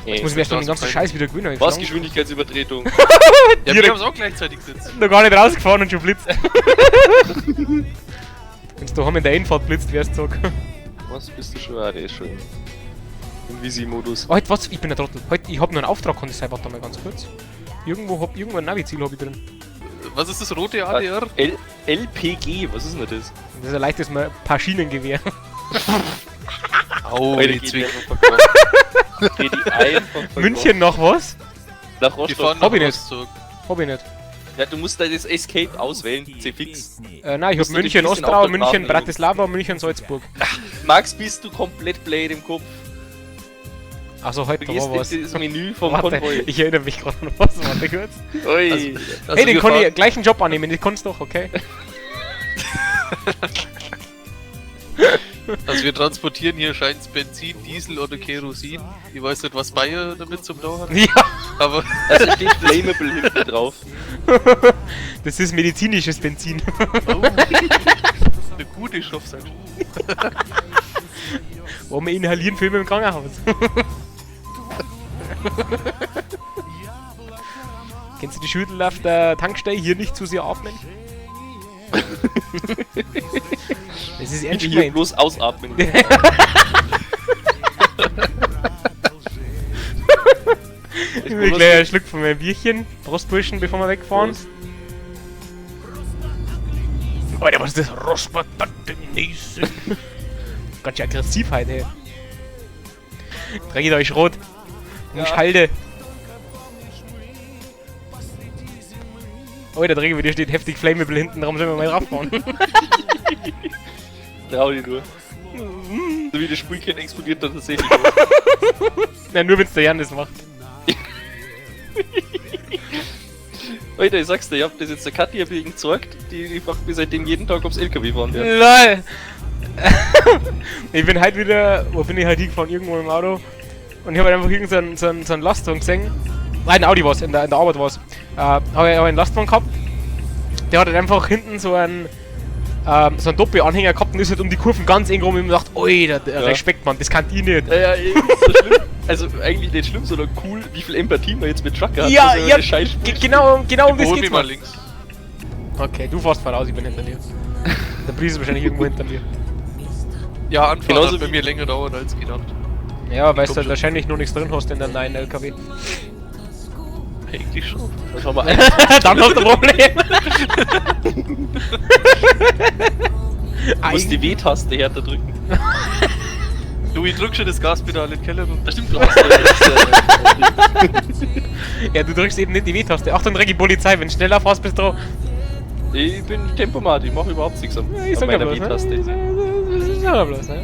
Jetzt muss ich erst mal den ganzen Scheiß wieder gewinnen. Was? Geschwindigkeitsübertretung? Ja, wir haben auch gleichzeitig sitzen. Noch gar nicht rausgefahren und schon blitzt. Wenn's daheim in der Einfahrt blitzt, wär's zurück. Was bist du schon? Ah, der ist schon im Visi-Modus. Oh, heute was? Ich bin ein Trottel. Heute, ich hab nur einen Auftrag, kann ich sein, warte mal ganz kurz. Irgendwo ein Navi-Ziel hab ich drin. Was ist das rote ADR? LPG, was ist denn das? Das ist ein leichtes paar Schienengewehr. Au, Heute die geht Zwinker. die einfach München noch was? nach Die Rostock. fahren Hab ich nach nicht. Rostock. Hab ich nicht. Ja, du musst da das Escape auswählen, C-Fix. Nein, ich hab Musst du München, den bisschen Ostrau, auf der München, Straße Bratislava, München, Salzburg. Max, bist du komplett blöd im Kopf? Achso, heute Du da gehst war was. in das Menü vom Warte, Konvoi. ich erinnere mich gerade noch was, warte kurz. Ui. Also Hey, den wir kann fahren- ich gleich einen Job annehmen, den kannst du doch, okay? Also wir transportieren hier scheint's Benzin, Diesel oder Kerosin. Ich weiß nicht, was Bayer damit zum Tau hat. Ja, Aber Also steht Flammable hinten drauf. das ist medizinisches Benzin. oh, eine gute Stoffseite. Warum wir inhalieren Filme im Krankenhaus? Kennst du die Schüttel auf der Tankstelle? Hier nicht zu sehr atmen? Das ist ernst Hier gemeint. bloß ausatmen. Ich will gleich einen Schluck von meinem Bierchen. Prostburschen, bevor wir wegfahren. Alter, was ist das? Rospatatennese. Ganz schön aggressiv heute, ey. Dreckig, da ist rot. Du musst halten. Oh, der Dreckig, wie dir steht heftig Flammable hinten, darum sollen wir mal rauffahren. Trau dir nur. So wie das Spielchen explodiert dann tatsächlich. Na, nur wenn's der Jan das macht. Alter, ich sag's dir, ich hab das jetzt der Kathi wegen gezeigt, die macht mir seitdem jeden Tag aufs LKW fahren werden. LOL! Ich bin halt wieder, wo bin ich halt hingefahren? Irgendwo im Auto. Und ich hab halt einfach irgendeinen so einen Lastwagen gesehen. Nein, ein Audi war's, in der Arbeit war's. Hab ich einen Lastwagen gehabt. Der hat halt einfach hinten so einen Doppel-Anhänger gehabt und ist halt um die Kurven ganz eng rum und ich hab gedacht, Alter, der Respekt, Mann, das kann ich nicht. Ja, ist so schlimm. Also eigentlich nicht schlimm, sondern cool, wie viel Empathie man jetzt mit Trucker hat. Ja, dass er ja, eine Scheiß genau um das Hol geht's, mich mal Mann. links. Okay, du fährst voraus, ich bin hinter dir. Der Bries ist wahrscheinlich irgendwo hinter mir. Ja, Anfahrt Genauso hat bei wie- mir länger dauert als gedacht. Ja, weil du Komm halt schon. wahrscheinlich noch nichts drin hast in deinem neuen LKW. Eigentlich schon. Dann schauen wir Dann hast du ein Problem. Du musst die W-Taste härter drücken. Du, ich drück schon das Gaspedal in den Keller runter. Das stimmt, du hast Ja, du drückst eben nicht die W-Taste. Achtung, Drecki, Polizei, wenn du schneller fährst, bist du... Ich bin Tempomat, ich mach überhaupt nichts an, Ich an sag ja meiner bloß, ne? W-Taste. Ich sag ja bloß, ne?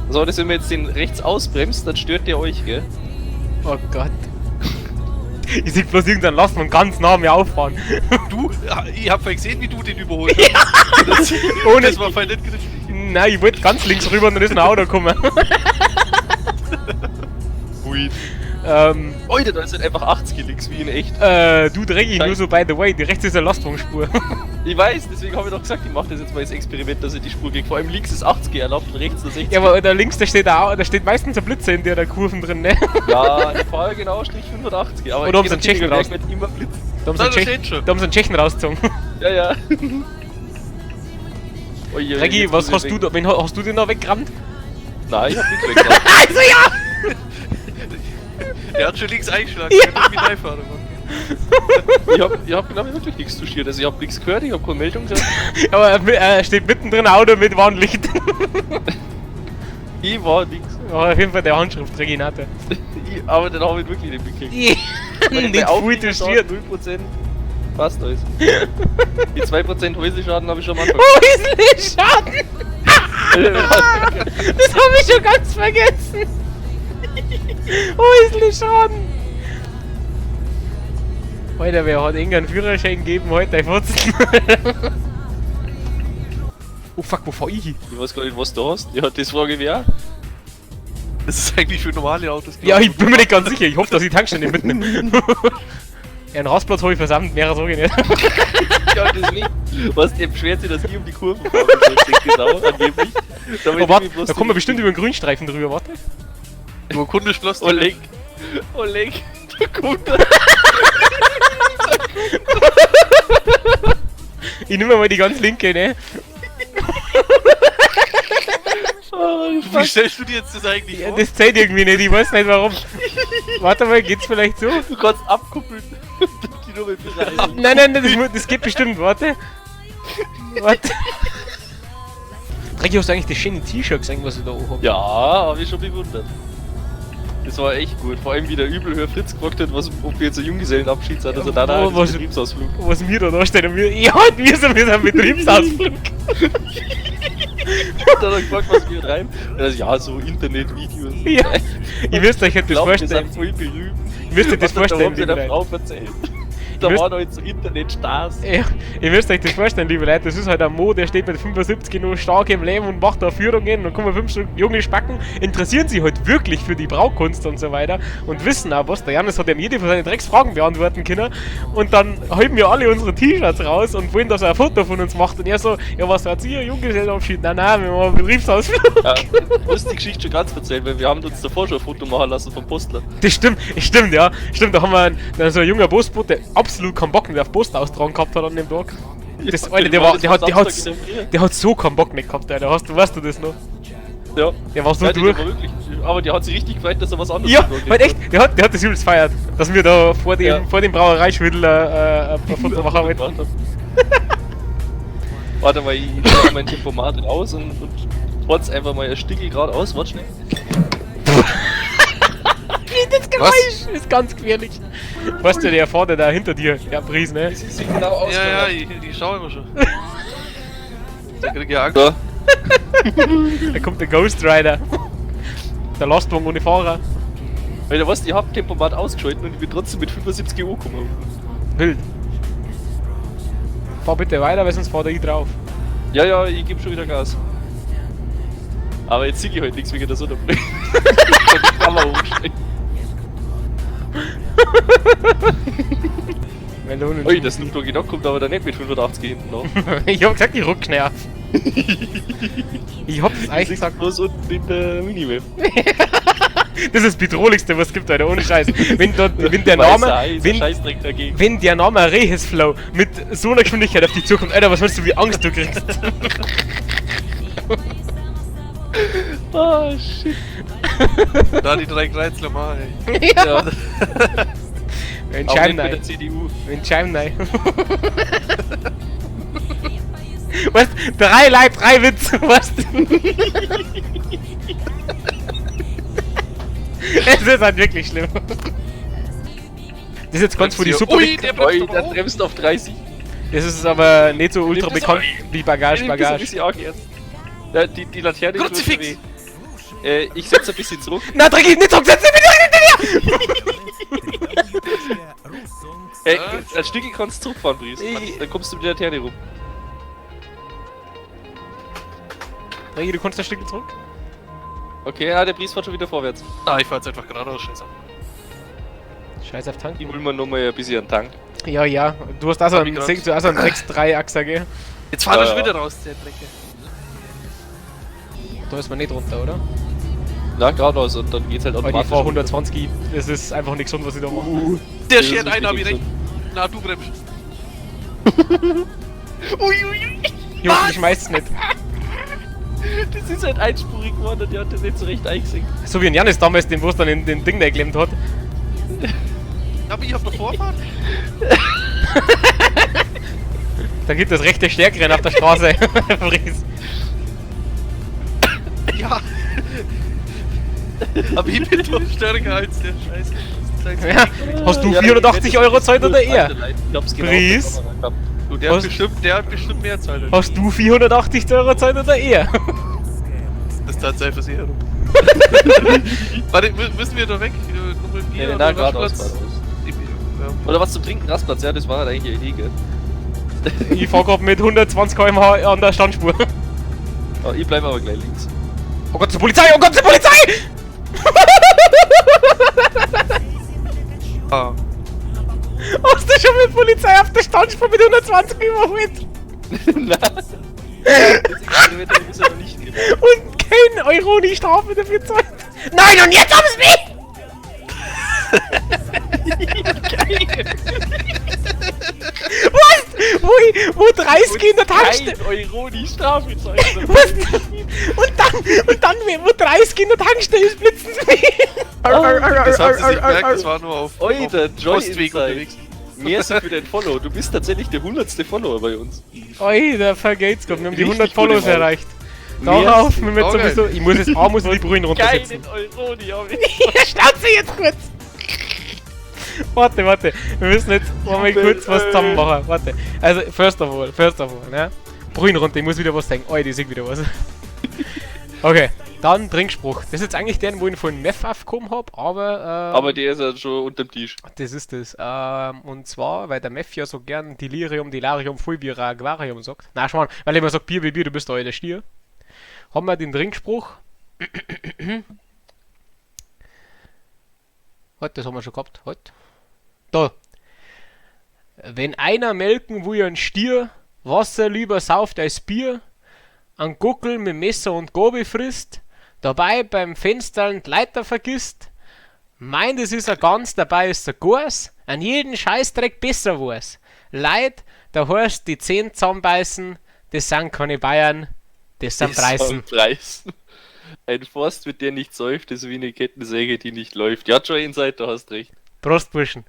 So, das wenn wir jetzt den rechts ausbremst, dann stört der euch, gell? Oh Gott. Ich sehe bloß irgendeinen Lastwagen ganz nah an mir auffahren. Du, ja, ich hab vorhin gesehen, wie du den überholt hast. Das, Ohne- das war voll nicht richtig. Nein, ich wollte ganz links rüber und dann ist ein Auto gekommen. Ui. Alter, da ist halt einfach 80 links, wie in echt. Du Drecki, nur so by the way, die rechts ist eine Lastwagenspur. Ich weiß, deswegen habe ich doch gesagt, ich mache das jetzt mal als Experiment, dass ich die Spur kriege. Vor allem links ist 80 erlaubt und rechts nur 60. Ja, aber da links, da steht meistens ein Blitzer in der Kurven drin, ne? Ja, ich fahre genau Strich 180. Aber Oder haben sie ich einen Tschechen raus? mit immer Blitz. Da haben Da sie einen steht schon. Da haben sie einen Tschechen rausgezogen. Ja, ja. Oje, Drecki, jetzt was muss hast ich du weg. da, wen hast du denn da weggerannt? Nein, ich hab nichts weggebracht. Also ja! Der hat schon links eingeschlagen, der kann nicht reinfahren. Ich hab glaube ich wirklich nichts touchiert. Also ich hab nichts gehört, ich hab keine Meldung gehört. Aber steht mittendrin ein Auto mit Warnlicht. Ich war nix. Aber auf jeden Fall der Handschrift, Reginate. Aber dann hab ich wirklich nicht mitgekriegt. Nicht viel touchiert. 0% passt alles. Die 2% Häuslichschaden habe ich schon mal angefangen. Häuslichschaden! Das hab ich schon ganz vergessen. Häuslichschaden! Heute, wer hat irgendeinen Führerschein gegeben heute, der Furzen? Oh fuck, wo fahr ich hin? Ich weiß gar nicht, was du hast. Ja, das frage ich mich auch. Das ist eigentlich für normale Autos. Ja, ich bin mir nicht ganz sicher. Ich hoffe, dass ich die Tankstelle nicht mitnehme. Ja, einen Rastplatz habe ich versammelt, mehr so nicht. Ja, das nicht. Was, der beschwert sich, dass ich um die Kurven fahre. Genau, angeblich. Damit Oh, warte, ich bloß da kommen wir bestimmt über den Grünstreifen drüber, warte. Nur Kunde schloss Oh, lenk. Oleg, der Kunde. Ich nehme mal die ganz linke, ne? Wie stellst du dir jetzt das eigentlich Ja, vor? das zählt irgendwie nicht, ich weiß nicht warum. Warte mal, geht's vielleicht so? Du kannst abkuppeln. Die Nummer bereisen. Nein, das geht bestimmt, warte. Warte. Dreck, hast du eigentlich das schöne T-Shirt gesehen, was ich da oben hab? Ja, hab ich schon bewundert. Das war echt gut. Vor allem wie der Übelhör Fritz gefragt hat, ob wir jetzt einen Junggesellenabschied sind. Also da wo- was- einen Betriebsausflug. Was wir da stehen und wir... Ja, wir sind ein Betriebsausflug. Da hat er gefragt, was wir rein. Ja, so Internetvideos. Ja. Ihr müsst euch das Wir vorstellen. sind voll berühmt. Ihr müsst euch das vorstellen, der liebe Leute. Frau erzählt. Da müsst- waren halt so Internetstars. Ja, ihr müsst euch das vorstellen, liebe Leute, das ist halt ein Mo, der steht mit 75 noch stark im Leben und macht da Führungen und kommen 5 Stück junge Spacken, interessieren sich halt wirklich für die Braukunst und so weiter und wissen auch was. Der Janis hat ja jede von seinen Drecksfragen beantworten können und dann halten wir alle unsere T-Shirts raus und wollen, dass er ein Foto von uns macht und er so, ja was hat ihr, Junggesellenabschied? Nein, wir machen einen Betriebsausflug. Ja, du musst die Geschichte schon ganz erzählen, weil wir haben uns davor schon ein Foto machen lassen vom Postler. Das stimmt, ja. Stimmt, da haben wir so ein junger Postbote, der absolut keinen Bock mehr auf Post austragen gehabt hat an dem Tag. Das, Alter, der hat so keinen Bock nicht gehabt, Alter. Weißt du das noch? Ja. Der war so Ja, durch. war wirklich, aber der hat sich richtig gefreut, dass er was anderes Ja, gesagt halt echt, der hat das übelst feiert, dass wir da vor dem, Ja. vor dem Brauereischwindel ein Foto machen wollten. Warte mal, ich nehme mein Tempomat raus und trotz einfach mal ein Stickel geradeaus, warte schnell. Das Geräusch ist ganz gefährlich. Weißt du, der vorne da hinter dir, der Pries, ne? Sie sieht genau aus. Ja, ich schau immer schon. Da krieg ich Angst. Da. Da kommt der Ghost Rider. Der Lastwagen ohne Fahrer. Alter, was? Ich hab Tempomat ausgeschalten und ich bin trotzdem mit 75 EU gekommen. Wild. Fahr bitte weiter, weil sonst fahrt er drauf. Ja, ich geb schon wieder Gas. Aber jetzt sehe ich halt nichts wegen der Sonne. Ich kann die Kamera hochstellen. Melonen. Ui, das Snoop Doggy Dogg kommt aber dann nicht mit 85 hinten noch. Ich hab gesagt, ich ruck schnell auf. Ich hab's eigentlich gesagt. bloß unten in der Minimap. Das ist das Bedrohlichste, was es gibt, Alter, ohne Scheiß. Wenn der Name, Scheißdreck dagegen. wenn der Name Rehisflow mit so einer Geschwindigkeit auf dich zukommt, Alter, was meinst du, wie Angst du kriegst? Oh shit. Da die 3 Kreuzler mal, ey. Ja, Wenn auch Scheim nicht mit nein. der CDU. Wenn Scheim nein. Was? 3 Leib, 3 Witz, was? Es ist halt wirklich schlimm. Das ist jetzt ganz für die Super. Ui, der Ui, bleibt der doch bremst auf 30. Das ist aber nicht so ultra Nimm das bekannt wie Bagage. Ein bisschen arg ernst. Ja, die Laterne tut Kruzifix! weh. Ich setz ein bisschen zurück. Na, dreckig, nicht zurück, setz dich wieder hinter Ein Stückchen kannst du zurückfahren, Bries. Dann kommst du mit der Laterne rum. dir! Dreckig, du kannst ein Stück zurück. Okay, ja, der Bries fährt schon wieder vorwärts. Ah, ich fahr jetzt einfach geradeaus, scheiße. Scheiß auf Tank. Ich hol mir nochmal ein bisschen einen Tank. Ja. Du hast also Hab ich einen grad. 6, du hast einen 6-3-Achser, gell? Jetzt fahr wir Ja. schon wieder raus, der Drecke. Da ist man nicht runter, oder? Na, geradeaus und dann geht's halt Weil ich automatisch. fahr 120, das ist einfach nichts gesund, was ich da mache. Der Das schert ist ein, hab ich richtig recht. Na, du bremst. Jungs, ich schmeiß's nicht. Das ist halt einspurig geworden und der hat das nicht so recht eingesehen. So wie ein Janis damals, den wo es dann in den Ding da geklemmt hat. Aber ich hab noch Vorfahrt. Da gibt es rechte Stärkeren auf der Straße. Fries. Ja. Aber ich bin doch stärker als der Scheiße. Ja. Hast du 480 Euro Zeit oder er? Ich hab's genau Bries? auf der Kamera gehabt. Du, der Was? hat bestimmt mehr Zeit. Hast du 480 Euro Zeit oder er? Das ist tatsächlich Versicherung. Warte, müssen wir da weg? Nummer 4 Nee, oder na, geradeaus, Rastplatz? geradeaus. Ja. Oder was zum Trinken, Rastplatz, ja, das war halt eigentlich eine Idee, gell? Ich fahr grad mit 120 km/h an der Standspur. Oh, ich bleib aber gleich links. Oh Gott, zur Polizei! Oh Gott, zur Polizei! Ah. Hast du schon mit Polizei auf der Standspur mit 120 überholt? Nein! Das Kilometer ist aber nicht genau. Und kein Euro die Strafe dafür zahlt. Nein, und jetzt haben sie mich! Wo 30 in der Tankstelle... 1 Euro die Strafe zahlen. Was? Und dann, wo 30 in der Tankstelle ist, blitzen sie mich. Das haben sie sich gemerkt, das war nur auf Alter, Joy Postweg Inside. unterwegs. Merci für dein Follow. Du bist tatsächlich der 100. Follower bei uns. Alter, vergeht's Gott, wir haben die Richtig 100 Follows gute Wahl. erreicht. Darauf, wir mit Okay. sowieso... Ich muss jetzt die Brühen runtersetzen. Keinen Euro, die hab ich. Ja, schnauze jetzt kurz! Warte, wir müssen jetzt mal kurz was zusammen machen. Warte. Also, first of all, ne? Brühen runter, ich muss wieder was sagen. Ich sehe wieder was. Okay, dann Trinkspruch. Das ist jetzt eigentlich der, wo ich von Meth aufgekommen hab, aber... Aber der ist ja schon unterm Tisch. das ist das. Und zwar, weil der Meth ja so gern Delirium, Fulvier, Aquarium sagt. Na, schau mal, weil er immer sagt, Bier, du bist doch der Stier. Haben wir den Trinkspruch. Halt, das haben wir schon gehabt. Halt. Da. Wenn einer melken wie ein Stier, Wasser lieber sauft als Bier, an Guckel mit Messer und Gabel frisst, dabei beim Fenstern die Leiter vergisst, meint es ist ein Gans, dabei ist ein Gors, an jeden Scheißdreck besser war's. Leid, da heißt die Zähne zusammenbeißen, das sind keine Bayern, das sind Preisen. Preisen. Ein Forst, mit der nicht säuft, ist wie eine Kettensäge, die nicht läuft. Ja, Joy Inside, du hast recht. Prost, Burschen.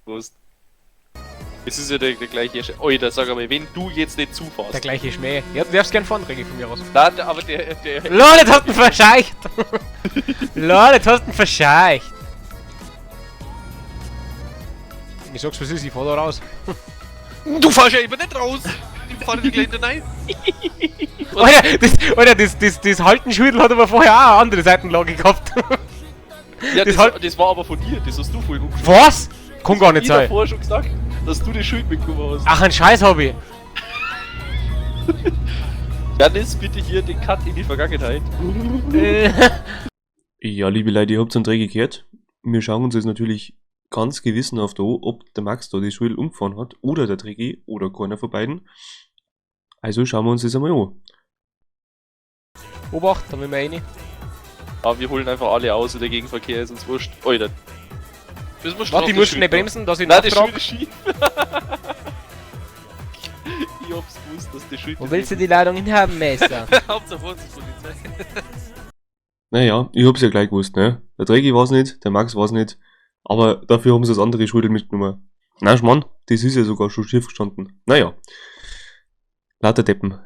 Prost. Es ist ja der gleiche... Alter, sag einmal, wenn du jetzt nicht Der zufährst. gleiche Schmäh. Ja, du darfst gern fahren, Regel von mir aus. Nein, aber der... Leute, das hast du verscheicht! Leute, das hast du verscheicht! Ich sag's, was ist, ich fahr da raus. Du fahrst ja immer nicht raus! Ich fahr die Gelände rein! Alter, das Haltenschüttel hat aber vorher auch eine andere Seitenlage gehabt. Ja, Das das war aber von dir, das hast du vorhin umgeschrieben. Was? Kann gar nicht Ich hab sein. vorher schon gesagt, dass du die Schuld mitgekommen hast. Ach, ein Scheiß hab ich. Janis, bitte hier den Cut in die Vergangenheit. Ja, liebe Leute, ihr habt es Träger gehört. Wir schauen uns jetzt natürlich ganz gewissenhaft an, ob der Max da die Schule umgefahren hat, oder der Trägi, oder keiner von beiden. Also schauen wir uns das einmal an. Obacht, da müssen wir rein. Aber wir holen einfach alle aus und der Gegenverkehr ist uns wurscht. Alter. Müssen wir Warte, die das musst Schild nicht machen. bremsen, dass ich Nein, das nachtrag. Schild ist schief. Ich hab's gewusst, dass der Schild Wo willst du die Ladung hinhaben, Meister? Hauptsache Vorsichtspolizei. Naja, ich hab's ja gleich gewusst, ne? Der Trägi war's nicht, der Max war's nicht, aber dafür haben sie das andere Schulter mitgenommen. Na, Schmarrn, das ist ja sogar schon schief gestanden. Naja. Lauter Deppen.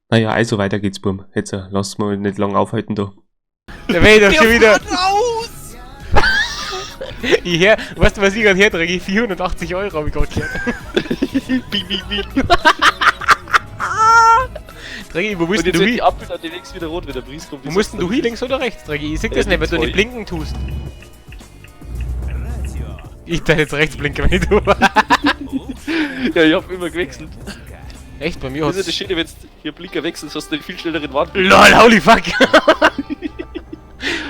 Naja, also weiter geht's, Burm. Jetzt lass mal nicht lang aufhalten da. Der will doch schon wieder. raus! Ich hör, weißt du, was ich gerade hertrage? 480 Euro hab ich gerade gehört. Bing, bing, bing. Draghi, wo musst Und denn jetzt du wird hin? die Ampel dann demnächst wieder rot, wenn der Priest kommt. Wo musst denn du hin, links oder rechts, Draghi? Ich seh das nicht, wenn du nicht blinken tust. Ich darf jetzt rechts blinken, wenn ich tu. Ja, ich hab immer gewechselt. Echt, bei mir Das ist ja hat's... das Schöne, wenn du hier Blinker wechselst, hast du einen viel schnelleren Wand. LOL, holy fuck!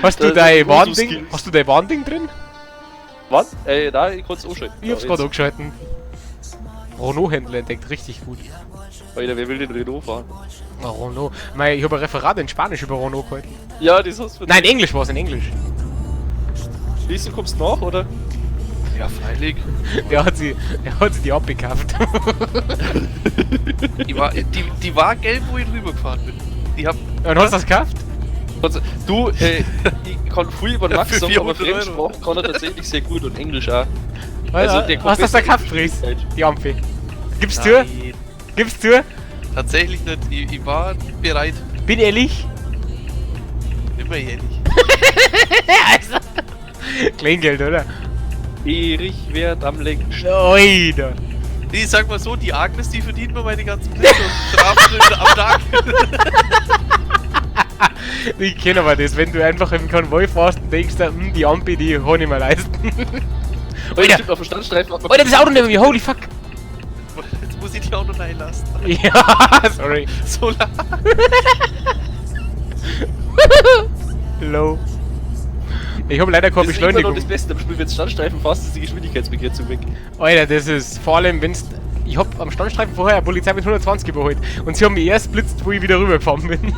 Hast du Das dein ist Warnding? Skills. Hast du dein Warnding drin? Was? Nein, ich kann's umschalten. Ich hab's gerade angeschalten. Renault-Händler entdeckt, richtig gut. Alter, wer will den Renault fahren? Oh, Renault. Mei, ich hab ein Referat in Spanisch über Renault gehalten. Ja, das hast du. Nein, Englisch war's, in Englisch. Liest du, kommst nach, oder? Ja, freilich. Der hat sie die abgekauft. Die war gelb, wo ich rübergefahren bin. Die hab... Und hast du das gekauft? Du, ich kann viel über den Max Für sagen, aber 400 Fremdsprachen kann er tatsächlich sehr gut und Englisch auch. Also, der hast du das da gekauft, Fries? Die Ampel. Gib's zu? Nein, Gib's zu? tatsächlich nicht. Ich war bereit. Bin ehrlich? Immer ehrlich. Also. Kleingeld, oder? Erich werd am längsten. Alter. Ich sag mal so, die Agnes, die verdient mir meine ganzen Blitze und Strafen am Tag. Ich kenne aber das, wenn du einfach im Konvoi fährst und denkst, die Ampel, die kann ich mir leisten. Alter, stimmt, auf dem Standstreifen hat man... Alter, das Auto neben mir, holy fuck! Jetzt muss ich die auch noch reinlassen. Ja, sorry. So lang. Low. Ich hab leider keine Das ist immer noch Beschleunigung. das Beste am Spiel, wenn du Standstreifen fährst, ist die Geschwindigkeitsbegrenzung weg. Alter, das ist vor allem, wenn's... Ich hab am Standstreifen vorher eine Polizei mit 120 überholt und sie haben mich erst blitzt, wo ich wieder rübergefahren bin.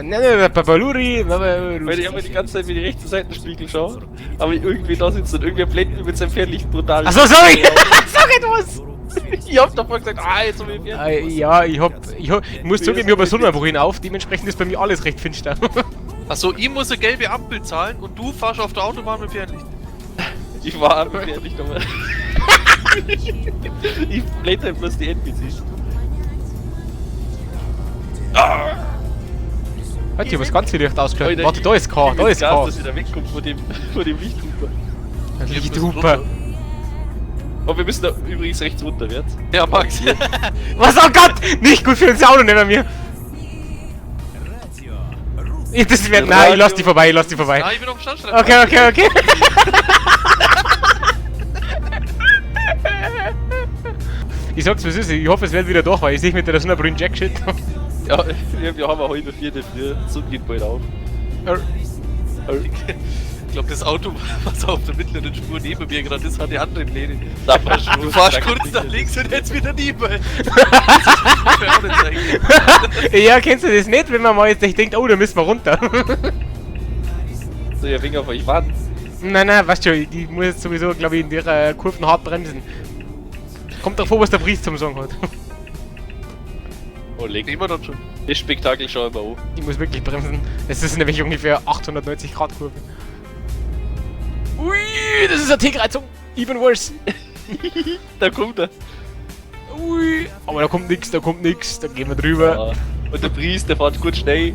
Ne, Papaluri, Weil ich aber die ganze Zeit wie die rechten Seitenspiegel schaue, aber irgendwie da sitzt und irgendwer blendet mir mit seinem Fernlicht brutal. Achso, sorry! Sorry, du was! Ich hab davor gesagt, jetzt hab ich Fernlicht. Ja, ich muss zugeben, ich hab eine Sonnenbrille auf, dementsprechend ist bei mir alles recht finster. Achso, ihm muss eine gelbe Ampel zahlen und du fahrst auf der Autobahn mit Fernlicht. Ich war am Fernlicht, aber... ich blende halt bloß die NPCs. Hat hier was ganz viel Licht ausgelöst. Alter, Warte, da ist K, da ist K. dass ich da wegkomme von dem Lichthuper. Lichthuper. Und wir müssen da übrigens rechts runter, jetzt. Ja, Max. Was, oh Gott! Nicht gut für uns Auto neben mir. Das wird, nein, ich lass die vorbei, Ah, ich bin auf dem Standstand. Okay. Ich sag's, was ist, ich hoffe, es wird wieder durch, weil ich sehe mit der Sonnenbrille Jackshit. Ja, wir haben heute 4. früh, so geht bald auf. Ich glaube, das Auto, was auf der mittleren Spur neben mir gerade ist, hat die andere Lehne. Da war schon. Du fahrst kurz nach links und jetzt wieder neben. Ja, kennst du das nicht, wenn man mal jetzt nicht denkt, oh, da müssen wir runter. So, ja, wegen auf euch warten. Nein, weißt du, ich muss jetzt sowieso, glaube ich, in der Kurven hart bremsen. Kommt davor, was der Priest zum Sagen hat. Oh, leg Nehmen wir dann schon. das Spektakel schau ich mal an. Ich muss wirklich bremsen. Es ist nämlich ungefähr 890 Grad Kurve. Ui, das ist eine T-Kreuzung. Even worse. Da kommt er. Ui, aber da kommt nix, da gehen wir drüber. Ja. Und der Priest, der fährt gut schnell.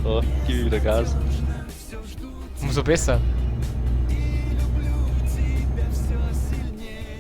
So, gib wieder Gas. Umso besser.